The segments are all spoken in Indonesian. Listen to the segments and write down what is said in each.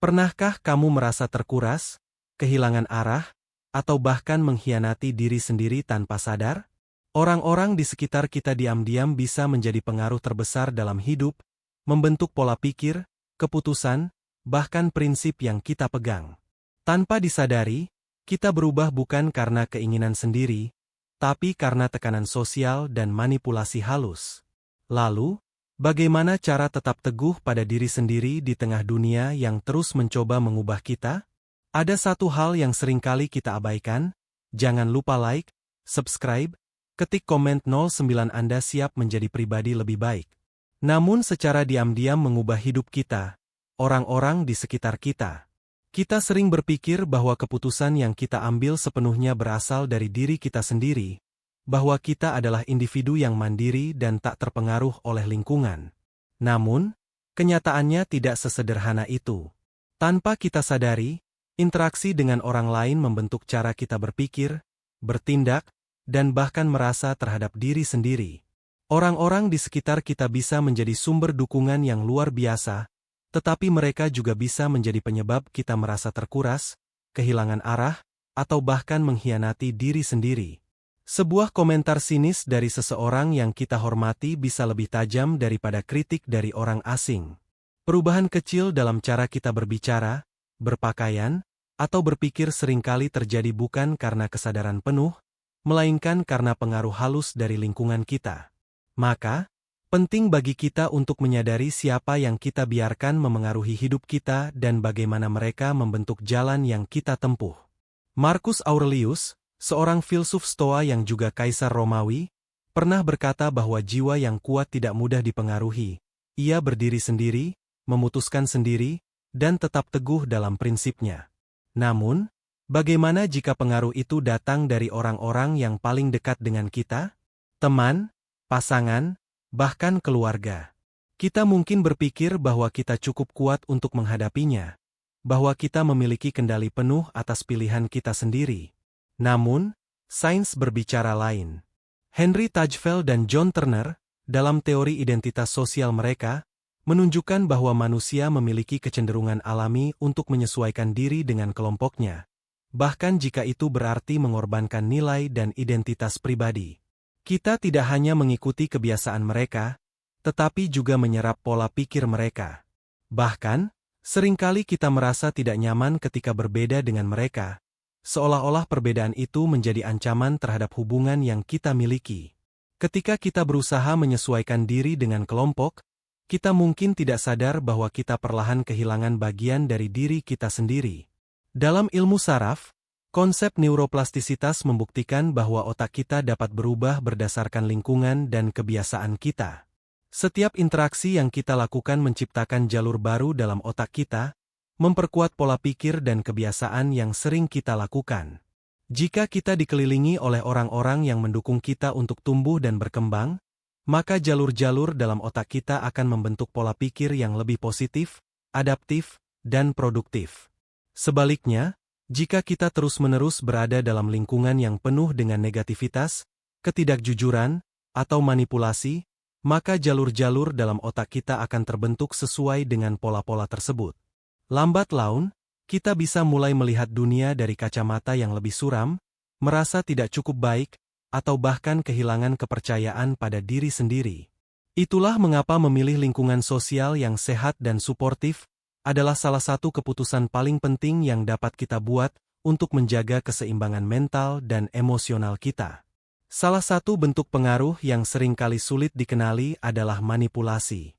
Pernahkah kamu merasa terkuras, kehilangan arah, atau bahkan mengkhianati diri sendiri tanpa sadar? Orang-orang di sekitar kita diam-diam bisa menjadi pengaruh terbesar dalam hidup, membentuk pola pikir, keputusan, bahkan prinsip yang kita pegang. Tanpa disadari, kita berubah bukan karena keinginan sendiri, tapi karena tekanan sosial dan manipulasi halus. Lalu, bagaimana cara tetap teguh pada diri sendiri di tengah dunia yang terus mencoba mengubah kita? Ada satu hal yang seringkali kita abaikan, jangan lupa like, subscribe, ketik komen 09 Anda siap menjadi pribadi lebih baik. Namun secara diam-diam mengubah hidup kita, orang-orang di sekitar kita. Kita sering berpikir bahwa keputusan yang kita ambil sepenuhnya berasal dari diri kita sendiri, bahwa kita adalah individu yang mandiri dan tak terpengaruh oleh lingkungan. Namun, kenyataannya tidak sesederhana itu. Tanpa kita sadari, interaksi dengan orang lain membentuk cara kita berpikir, bertindak, dan bahkan merasa terhadap diri sendiri. Orang-orang di sekitar kita bisa menjadi sumber dukungan yang luar biasa, tetapi mereka juga bisa menjadi penyebab kita merasa terkuras, kehilangan arah, atau bahkan mengkhianati diri sendiri. Sebuah komentar sinis dari seseorang yang kita hormati bisa lebih tajam daripada kritik dari orang asing. Perubahan kecil dalam cara kita berbicara, berpakaian, atau berpikir seringkali terjadi bukan karena kesadaran penuh, melainkan karena pengaruh halus dari lingkungan kita. Maka, penting bagi kita untuk menyadari siapa yang kita biarkan memengaruhi hidup kita dan bagaimana mereka membentuk jalan yang kita tempuh. Marcus Aurelius, seorang filsuf Stoa yang juga kaisar Romawi, pernah berkata bahwa jiwa yang kuat tidak mudah dipengaruhi. Ia berdiri sendiri, memutuskan sendiri, dan tetap teguh dalam prinsipnya. Namun, bagaimana jika pengaruh itu datang dari orang-orang yang paling dekat dengan kita? Teman, pasangan, bahkan keluarga. Kita mungkin berpikir bahwa kita cukup kuat untuk menghadapinya, bahwa kita memiliki kendali penuh atas pilihan kita sendiri. Namun, sains berbicara lain. Henry Tajfel dan John Turner, dalam teori identitas sosial mereka, menunjukkan bahwa manusia memiliki kecenderungan alami untuk menyesuaikan diri dengan kelompoknya, bahkan jika itu berarti mengorbankan nilai dan identitas pribadi. Kita tidak hanya mengikuti kebiasaan mereka, tetapi juga menyerap pola pikir mereka. Bahkan, seringkali kita merasa tidak nyaman ketika berbeda dengan mereka, seolah-olah perbedaan itu menjadi ancaman terhadap hubungan yang kita miliki. Ketika kita berusaha menyesuaikan diri dengan kelompok, kita mungkin tidak sadar bahwa kita perlahan kehilangan bagian dari diri kita sendiri. Dalam ilmu saraf, konsep neuroplastisitas membuktikan bahwa otak kita dapat berubah berdasarkan lingkungan dan kebiasaan kita. Setiap interaksi yang kita lakukan menciptakan jalur baru dalam otak kita, memperkuat pola pikir dan kebiasaan yang sering kita lakukan. Jika kita dikelilingi oleh orang-orang yang mendukung kita untuk tumbuh dan berkembang, maka jalur-jalur dalam otak kita akan membentuk pola pikir yang lebih positif, adaptif, dan produktif. Sebaliknya, jika kita terus-menerus berada dalam lingkungan yang penuh dengan negativitas, ketidakjujuran, atau manipulasi, maka jalur-jalur dalam otak kita akan terbentuk sesuai dengan pola-pola tersebut. Lambat laun, kita bisa mulai melihat dunia dari kacamata yang lebih suram, merasa tidak cukup baik, atau bahkan kehilangan kepercayaan pada diri sendiri. Itulah mengapa memilih lingkungan sosial yang sehat dan suportif adalah salah satu keputusan paling penting yang dapat kita buat untuk menjaga keseimbangan mental dan emosional kita. Salah satu bentuk pengaruh yang seringkali sulit dikenali adalah manipulasi.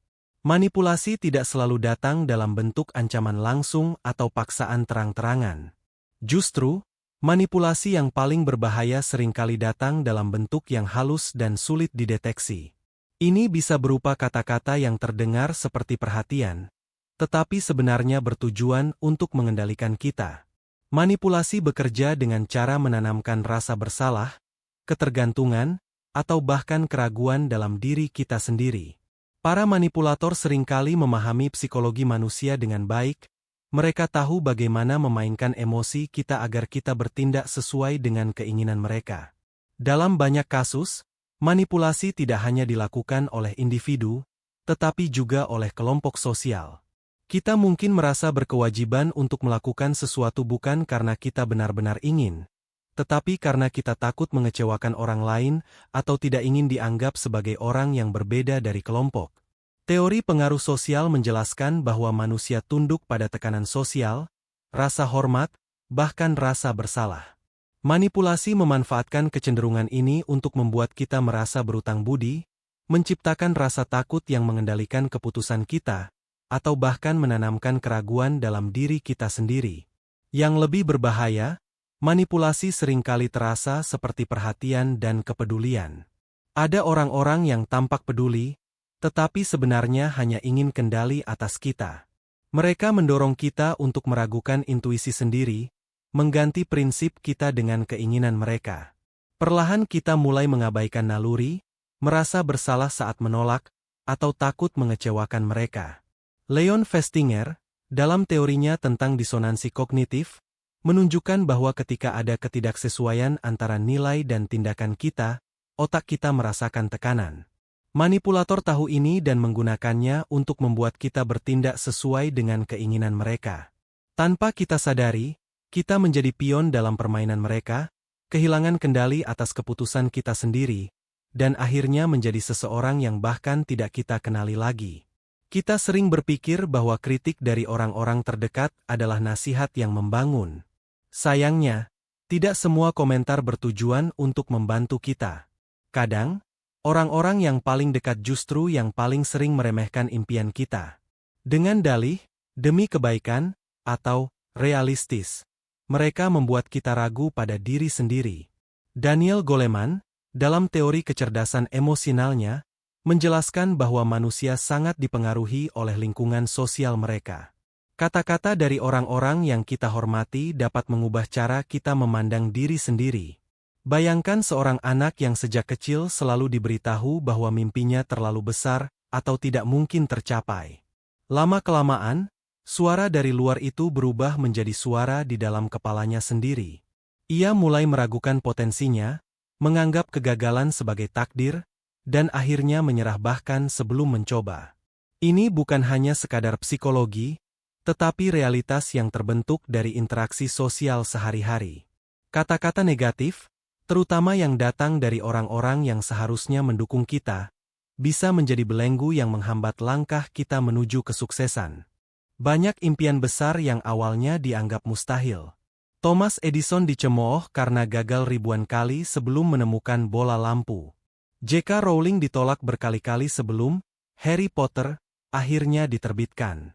Manipulasi tidak selalu datang dalam bentuk ancaman langsung atau paksaan terang-terangan. Justru, manipulasi yang paling berbahaya seringkali datang dalam bentuk yang halus dan sulit dideteksi. Ini bisa berupa kata-kata yang terdengar seperti perhatian, tetapi sebenarnya bertujuan untuk mengendalikan kita. Manipulasi bekerja dengan cara menanamkan rasa bersalah, ketergantungan, atau bahkan keraguan dalam diri kita sendiri. Para manipulator seringkali memahami psikologi manusia dengan baik. Mereka tahu bagaimana memainkan emosi kita agar kita bertindak sesuai dengan keinginan mereka. Dalam banyak kasus, manipulasi tidak hanya dilakukan oleh individu, tetapi juga oleh kelompok sosial. Kita mungkin merasa berkewajiban untuk melakukan sesuatu bukan karena kita benar-benar ingin, tetapi karena kita takut mengecewakan orang lain atau tidak ingin dianggap sebagai orang yang berbeda dari kelompok. Teori pengaruh sosial menjelaskan bahwa manusia tunduk pada tekanan sosial, rasa hormat, bahkan rasa bersalah. Manipulasi memanfaatkan kecenderungan ini untuk membuat kita merasa berutang budi, menciptakan rasa takut yang mengendalikan keputusan kita, atau bahkan menanamkan keraguan dalam diri kita sendiri. Yang lebih berbahaya, manipulasi seringkali terasa seperti perhatian dan kepedulian. Ada orang-orang yang tampak peduli, tetapi sebenarnya hanya ingin kendali atas kita. Mereka mendorong kita untuk meragukan intuisi sendiri, mengganti prinsip kita dengan keinginan mereka. Perlahan kita mulai mengabaikan naluri, merasa bersalah saat menolak, atau takut mengecewakan mereka. Leon Festinger, dalam teorinya tentang disonansi kognitif, menunjukkan bahwa ketika ada ketidaksesuaian antara nilai dan tindakan kita, otak kita merasakan tekanan. Manipulator tahu ini dan menggunakannya untuk membuat kita bertindak sesuai dengan keinginan mereka. Tanpa kita sadari, kita menjadi pion dalam permainan mereka, kehilangan kendali atas keputusan kita sendiri, dan akhirnya menjadi seseorang yang bahkan tidak kita kenali lagi. Kita sering berpikir bahwa kritik dari orang-orang terdekat adalah nasihat yang membangun. Sayangnya, tidak semua komentar bertujuan untuk membantu kita. Kadang, orang-orang yang paling dekat justru yang paling sering meremehkan impian kita. Dengan dalih, demi kebaikan, atau realistis, mereka membuat kita ragu pada diri sendiri. Daniel Goleman, dalam teori kecerdasan emosionalnya, menjelaskan bahwa manusia sangat dipengaruhi oleh lingkungan sosial mereka. Kata-kata dari orang-orang yang kita hormati dapat mengubah cara kita memandang diri sendiri. Bayangkan seorang anak yang sejak kecil selalu diberitahu bahwa mimpinya terlalu besar atau tidak mungkin tercapai. Lama-kelamaan, suara dari luar itu berubah menjadi suara di dalam kepalanya sendiri. Ia mulai meragukan potensinya, menganggap kegagalan sebagai takdir, dan akhirnya menyerah bahkan sebelum mencoba. Ini bukan hanya sekadar psikologi, tetapi realitas yang terbentuk dari interaksi sosial sehari-hari. Kata-kata negatif, terutama yang datang dari orang-orang yang seharusnya mendukung kita, bisa menjadi belenggu yang menghambat langkah kita menuju kesuksesan. Banyak impian besar yang awalnya dianggap mustahil. Thomas Edison dicemooh karena gagal ribuan kali sebelum menemukan bola lampu. J.K. Rowling ditolak berkali-kali sebelum Harry Potter akhirnya diterbitkan.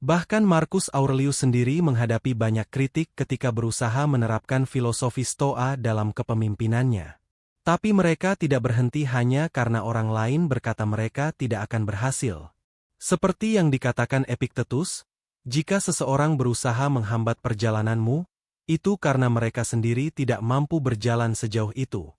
Bahkan Marcus Aurelius sendiri menghadapi banyak kritik ketika berusaha menerapkan filosofi Stoa dalam kepemimpinannya. Tapi mereka tidak berhenti hanya karena orang lain berkata mereka tidak akan berhasil. Seperti yang dikatakan Epictetus, jika seseorang berusaha menghambat perjalananmu, itu karena mereka sendiri tidak mampu berjalan sejauh itu.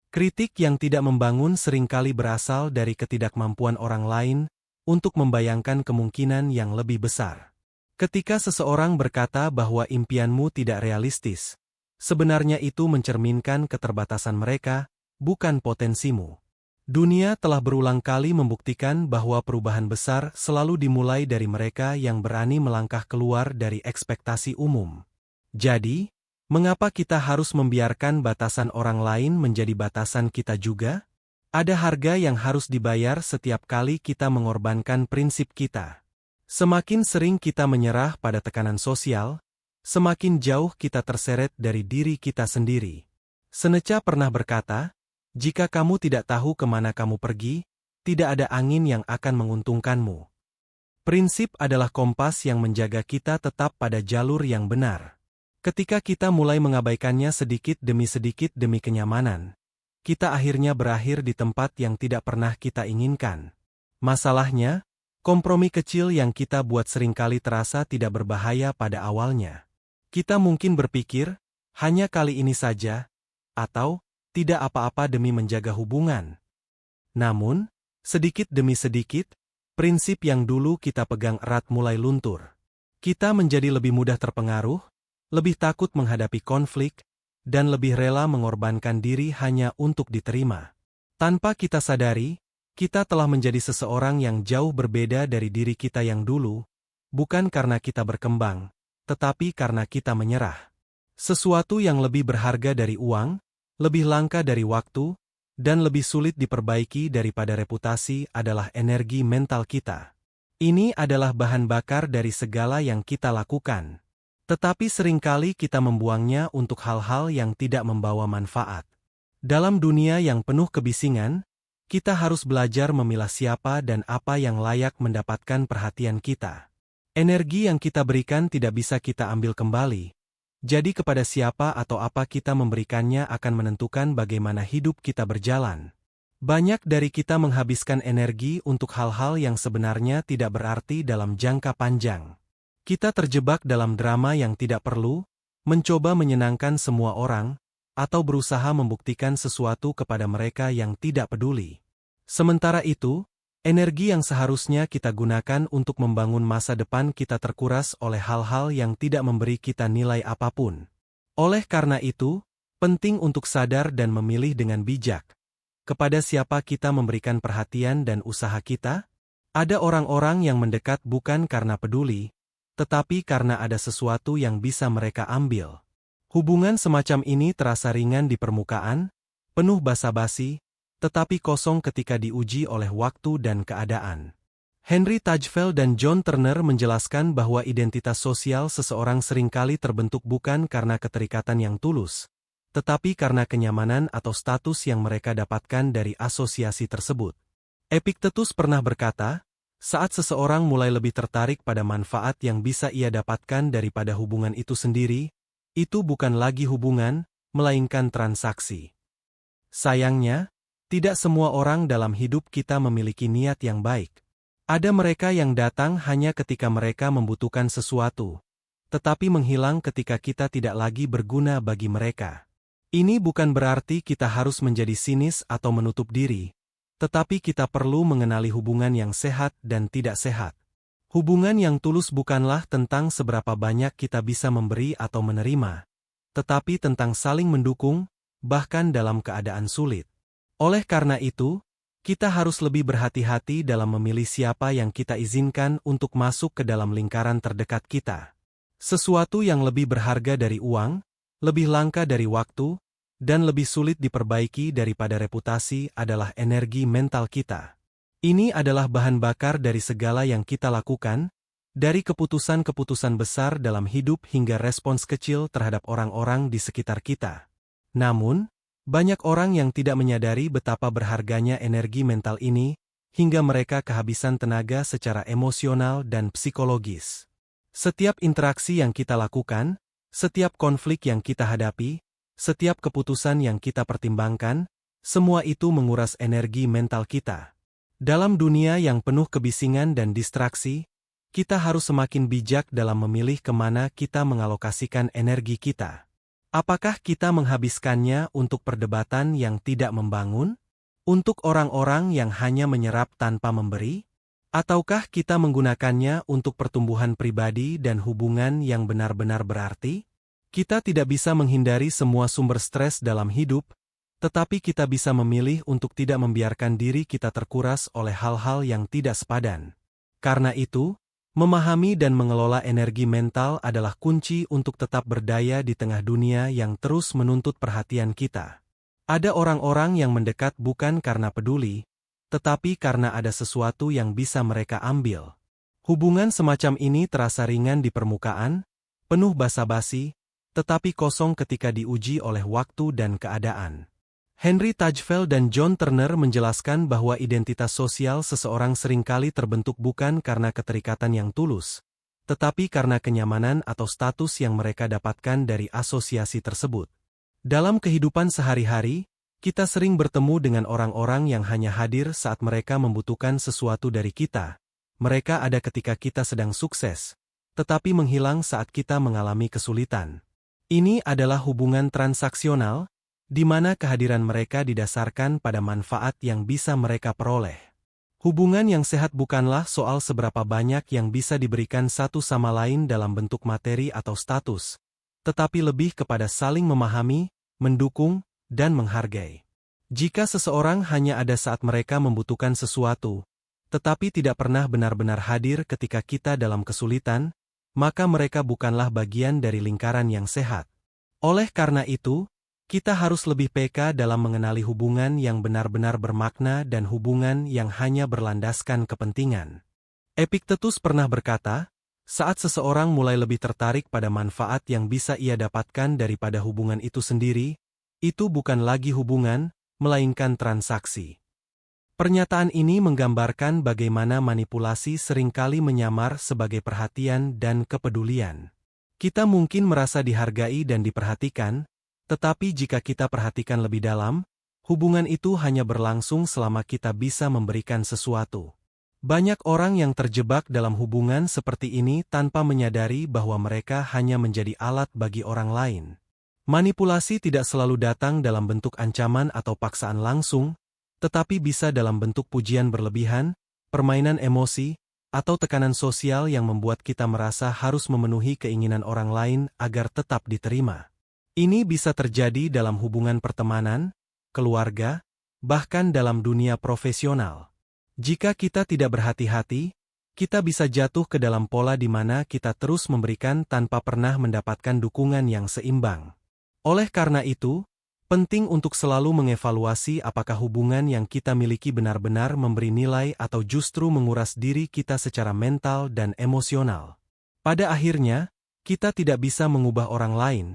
Kritik yang tidak membangun seringkali berasal dari ketidakmampuan orang lain untuk membayangkan kemungkinan yang lebih besar. Ketika seseorang berkata bahwa impianmu tidak realistis, sebenarnya itu mencerminkan keterbatasan mereka, bukan potensimu. Dunia telah berulang kali membuktikan bahwa perubahan besar selalu dimulai dari mereka yang berani melangkah keluar dari ekspektasi umum. Jadi, mengapa kita harus membiarkan batasan orang lain menjadi batasan kita juga? Ada harga yang harus dibayar setiap kali kita mengorbankan prinsip kita. Semakin sering kita menyerah pada tekanan sosial, semakin jauh kita terseret dari diri kita sendiri. Seneca pernah berkata, jika kamu tidak tahu kemana kamu pergi, tidak ada angin yang akan menguntungkanmu. Prinsip adalah kompas yang menjaga kita tetap pada jalur yang benar. Ketika kita mulai mengabaikannya sedikit demi kenyamanan, kita akhirnya berakhir di tempat yang tidak pernah kita inginkan. Masalahnya, kompromi kecil yang kita buat seringkali terasa tidak berbahaya pada awalnya. Kita mungkin berpikir, hanya kali ini saja, atau tidak apa-apa demi menjaga hubungan. Namun, sedikit demi sedikit, prinsip yang dulu kita pegang erat mulai luntur. Kita menjadi lebih mudah terpengaruh, lebih takut menghadapi konflik, dan lebih rela mengorbankan diri hanya untuk diterima. Tanpa kita sadari, kita telah menjadi seseorang yang jauh berbeda dari diri kita yang dulu, bukan karena kita berkembang, tetapi karena kita menyerah. Sesuatu yang lebih berharga dari uang, lebih langka dari waktu, dan lebih sulit diperbaiki daripada reputasi adalah energi mental kita. Ini adalah bahan bakar dari segala yang kita lakukan. Tetapi seringkali kita membuangnya untuk hal-hal yang tidak membawa manfaat. Dalam dunia yang penuh kebisingan, kita harus belajar memilah siapa dan apa yang layak mendapatkan perhatian kita. Energi yang kita berikan tidak bisa kita ambil kembali. Jadi kepada siapa atau apa kita memberikannya akan menentukan bagaimana hidup kita berjalan. Banyak dari kita menghabiskan energi untuk hal-hal yang sebenarnya tidak berarti dalam jangka panjang. Kita terjebak dalam drama yang tidak perlu, mencoba menyenangkan semua orang, atau berusaha membuktikan sesuatu kepada mereka yang tidak peduli. Sementara itu, energi yang seharusnya kita gunakan untuk membangun masa depan kita terkuras oleh hal-hal yang tidak memberi kita nilai apapun. Oleh karena itu, penting untuk sadar dan memilih dengan bijak. Kepada siapa kita memberikan perhatian dan usaha kita? Ada orang-orang yang mendekat bukan karena peduli, tetapi karena ada sesuatu yang bisa mereka ambil. Hubungan semacam ini terasa ringan di permukaan, penuh basa-basi, tetapi kosong ketika diuji oleh waktu dan keadaan. Henry Tajfel dan John Turner menjelaskan bahwa identitas sosial seseorang seringkali terbentuk bukan karena keterikatan yang tulus, tetapi karena kenyamanan atau status yang mereka dapatkan dari asosiasi tersebut. Epictetus pernah berkata, saat seseorang mulai lebih tertarik pada manfaat yang bisa ia dapatkan daripada hubungan itu sendiri, itu bukan lagi hubungan, melainkan transaksi. Sayangnya, tidak semua orang dalam hidup kita memiliki niat yang baik. Ada mereka yang datang hanya ketika mereka membutuhkan sesuatu, tetapi menghilang ketika kita tidak lagi berguna bagi mereka. Ini bukan berarti kita harus menjadi sinis atau menutup diri, tetapi kita perlu mengenali hubungan yang sehat dan tidak sehat. Hubungan yang tulus bukanlah tentang seberapa banyak kita bisa memberi atau menerima, tetapi tentang saling mendukung, bahkan dalam keadaan sulit. Oleh karena itu, kita harus lebih berhati-hati dalam memilih siapa yang kita izinkan untuk masuk ke dalam lingkaran terdekat kita. Sesuatu yang lebih berharga dari uang, lebih langka dari waktu, dan lebih sulit diperbaiki daripada reputasi adalah energi mental kita. Ini adalah bahan bakar dari segala yang kita lakukan, dari keputusan-keputusan besar dalam hidup hingga respons kecil terhadap orang-orang di sekitar kita. Namun, banyak orang yang tidak menyadari betapa berharganya energi mental ini, hingga mereka kehabisan tenaga secara emosional dan psikologis. Setiap interaksi yang kita lakukan, setiap konflik yang kita hadapi, setiap keputusan yang kita pertimbangkan, semua itu menguras energi mental kita. Dalam dunia yang penuh kebisingan dan distraksi, kita harus semakin bijak dalam memilih kemana kita mengalokasikan energi kita. Apakah kita menghabiskannya untuk perdebatan yang tidak membangun? Untuk orang-orang yang hanya menyerap tanpa memberi? Ataukah kita menggunakannya untuk pertumbuhan pribadi dan hubungan yang benar-benar berarti? Kita tidak bisa menghindari semua sumber stres dalam hidup, tetapi kita bisa memilih untuk tidak membiarkan diri kita terkuras oleh hal-hal yang tidak sepadan. Karena itu, memahami dan mengelola energi mental adalah kunci untuk tetap berdaya di tengah dunia yang terus menuntut perhatian kita. Ada orang-orang yang mendekat bukan karena peduli, tetapi karena ada sesuatu yang bisa mereka ambil. Hubungan semacam ini terasa ringan di permukaan, penuh basa-basi, tetapi kosong ketika diuji oleh waktu dan keadaan. Henry Tajfel dan John Turner menjelaskan bahwa identitas sosial seseorang seringkali terbentuk bukan karena keterikatan yang tulus, tetapi karena kenyamanan atau status yang mereka dapatkan dari asosiasi tersebut. Dalam kehidupan sehari-hari, kita sering bertemu dengan orang-orang yang hanya hadir saat mereka membutuhkan sesuatu dari kita. Mereka ada ketika kita sedang sukses, tetapi menghilang saat kita mengalami kesulitan. Ini adalah hubungan transaksional, di mana kehadiran mereka didasarkan pada manfaat yang bisa mereka peroleh. Hubungan yang sehat bukanlah soal seberapa banyak yang bisa diberikan satu sama lain dalam bentuk materi atau status, tetapi lebih kepada saling memahami, mendukung, dan menghargai. Jika seseorang hanya ada saat mereka membutuhkan sesuatu, tetapi tidak pernah benar-benar hadir ketika kita dalam kesulitan, maka mereka bukanlah bagian dari lingkaran yang sehat. Oleh karena itu, kita harus lebih peka dalam mengenali hubungan yang benar-benar bermakna dan hubungan yang hanya berlandaskan kepentingan. Epictetus pernah berkata, saat seseorang mulai lebih tertarik pada manfaat yang bisa ia dapatkan daripada hubungan itu sendiri, itu bukan lagi hubungan, melainkan transaksi. Pernyataan ini menggambarkan bagaimana manipulasi seringkali menyamar sebagai perhatian dan kepedulian. Kita mungkin merasa dihargai dan diperhatikan, tetapi jika kita perhatikan lebih dalam, hubungan itu hanya berlangsung selama kita bisa memberikan sesuatu. Banyak orang yang terjebak dalam hubungan seperti ini tanpa menyadari bahwa mereka hanya menjadi alat bagi orang lain. Manipulasi tidak selalu datang dalam bentuk ancaman atau paksaan langsung, tetapi bisa dalam bentuk pujian berlebihan, permainan emosi, atau tekanan sosial yang membuat kita merasa harus memenuhi keinginan orang lain agar tetap diterima. Ini bisa terjadi dalam hubungan pertemanan, keluarga, bahkan dalam dunia profesional. Jika kita tidak berhati-hati, kita bisa jatuh ke dalam pola di mana kita terus memberikan tanpa pernah mendapatkan dukungan yang seimbang. Oleh karena itu, penting untuk selalu mengevaluasi apakah hubungan yang kita miliki benar-benar memberi nilai atau justru menguras diri kita secara mental dan emosional. Pada akhirnya, kita tidak bisa mengubah orang lain,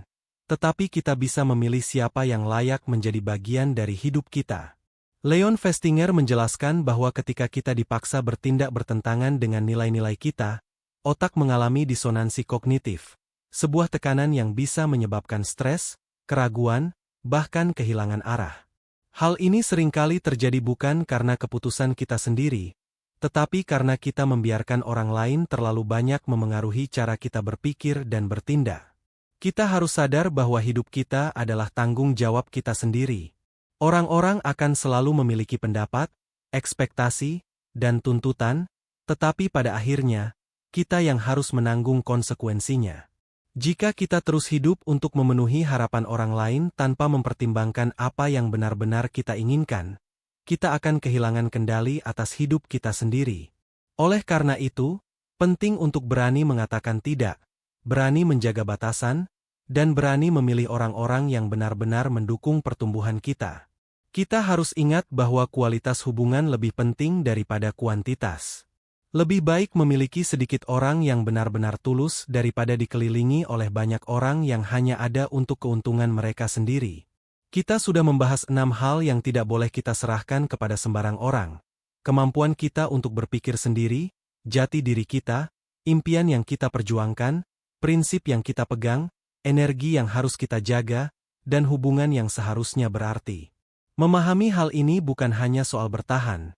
tetapi kita bisa memilih siapa yang layak menjadi bagian dari hidup kita. Leon Festinger menjelaskan bahwa ketika kita dipaksa bertindak bertentangan dengan nilai-nilai kita, otak mengalami disonansi kognitif, sebuah tekanan yang bisa menyebabkan stres, keraguan, bahkan kehilangan arah. Hal ini seringkali terjadi bukan karena keputusan kita sendiri, tetapi karena kita membiarkan orang lain terlalu banyak memengaruhi cara kita berpikir dan bertindak. Kita harus sadar bahwa hidup kita adalah tanggung jawab kita sendiri. Orang-orang akan selalu memiliki pendapat, ekspektasi, dan tuntutan, tetapi pada akhirnya, kita yang harus menanggung konsekuensinya. Jika kita terus hidup untuk memenuhi harapan orang lain tanpa mempertimbangkan apa yang benar-benar kita inginkan, kita akan kehilangan kendali atas hidup kita sendiri. Oleh karena itu, penting untuk berani mengatakan tidak, berani menjaga batasan, dan berani memilih orang-orang yang benar-benar mendukung pertumbuhan kita. Kita harus ingat bahwa kualitas hubungan lebih penting daripada kuantitas. Lebih baik memiliki sedikit orang yang benar-benar tulus daripada dikelilingi oleh banyak orang yang hanya ada untuk keuntungan mereka sendiri. Kita sudah membahas 6 hal yang tidak boleh kita serahkan kepada sembarang orang. Kemampuan kita untuk berpikir sendiri, jati diri kita, impian yang kita perjuangkan, prinsip yang kita pegang, energi yang harus kita jaga, dan hubungan yang seharusnya berarti. Memahami hal ini bukan hanya soal bertahan,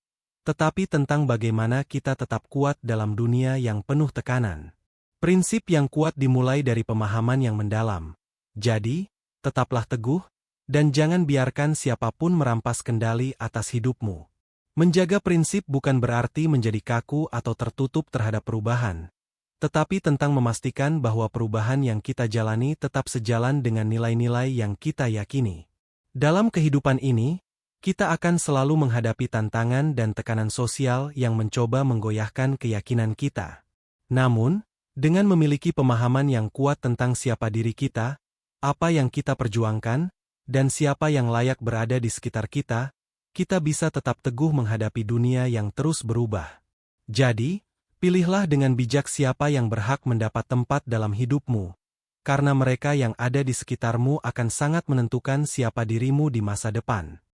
tetapi tentang bagaimana kita tetap kuat dalam dunia yang penuh tekanan. Prinsip yang kuat dimulai dari pemahaman yang mendalam. Jadi, tetaplah teguh, dan jangan biarkan siapapun merampas kendali atas hidupmu. Menjaga prinsip bukan berarti menjadi kaku atau tertutup terhadap perubahan, tetapi tentang memastikan bahwa perubahan yang kita jalani tetap sejalan dengan nilai-nilai yang kita yakini. Dalam kehidupan ini, kita akan selalu menghadapi tantangan dan tekanan sosial yang mencoba menggoyahkan keyakinan kita. Namun, dengan memiliki pemahaman yang kuat tentang siapa diri kita, apa yang kita perjuangkan, dan siapa yang layak berada di sekitar kita, kita bisa tetap teguh menghadapi dunia yang terus berubah. Jadi, pilihlah dengan bijak siapa yang berhak mendapat tempat dalam hidupmu, karena mereka yang ada di sekitarmu akan sangat menentukan siapa dirimu di masa depan.